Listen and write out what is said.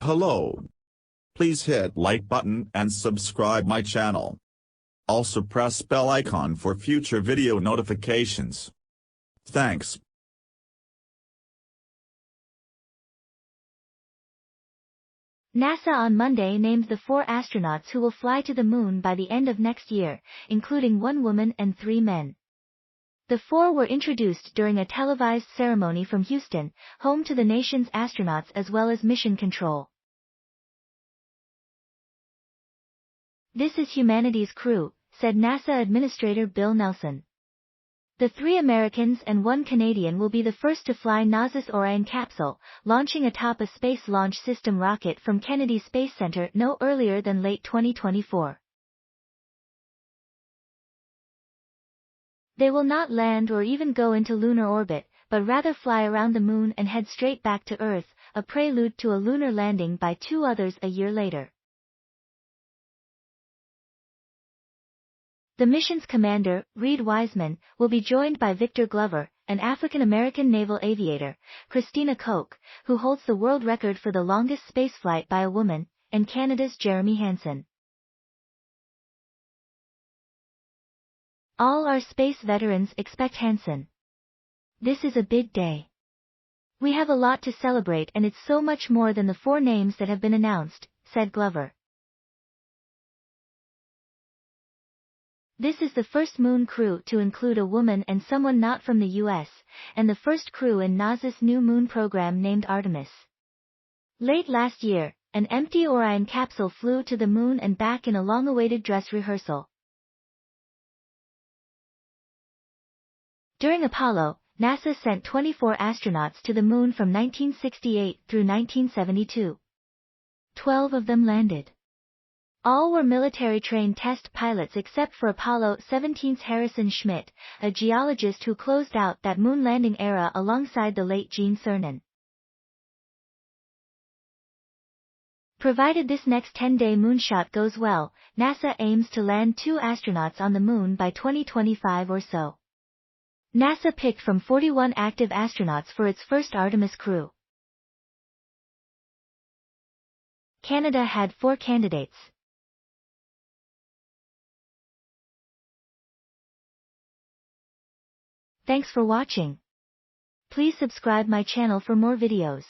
Hello. Please hit like button and subscribe my channel. Also press bell icon for future video notifications. Thanks. NASA on Monday named the 4 astronauts who will fly to the moon by the end of next year, including 1 woman and 3 men. The 4 were introduced during a televised ceremony from Houston, home to the nation's astronauts as well as mission control. "This is humanity's crew," said NASA Administrator Bill Nelson. The 3 Americans and 1 Canadian will be the first to fly NASA's Orion capsule, launching atop a Space Launch System rocket from Kennedy Space Center no earlier than late 2024. They will not land or even go into lunar orbit, but rather fly around the moon and head straight back to Earth, a prelude to a lunar landing by 2 others a year later. The mission's commander, Reed Wiseman, will be joined by Victor Glover, an African-American naval aviator, Christina Koch, who holds the world record for the longest spaceflight by a woman, and Canada's Jeremy Hansen. "All our space veterans expect Hansen. This is a big day. We have a lot to celebrate and it's so much more than the 4 names that have been announced," said Glover. This is the first moon crew to include a woman and someone not from the U.S., and the first crew in NASA's new moon program named Artemis. Late last year, an empty Orion capsule flew to the moon and back in a long-awaited dress rehearsal. During Apollo, NASA sent 24 astronauts to the moon from 1968 through 1972. 12 of them landed. All were military-trained test pilots except for Apollo 17's Harrison Schmitt, a geologist who closed out that moon landing era alongside the late Gene Cernan. Provided this next 10-day moonshot goes well, NASA aims to land 2 astronauts on the moon by 2025 or so. NASA picked from 41 active astronauts for its first Artemis crew. Canada had 4 candidates. Thanks for watching. Please subscribe my channel for more videos.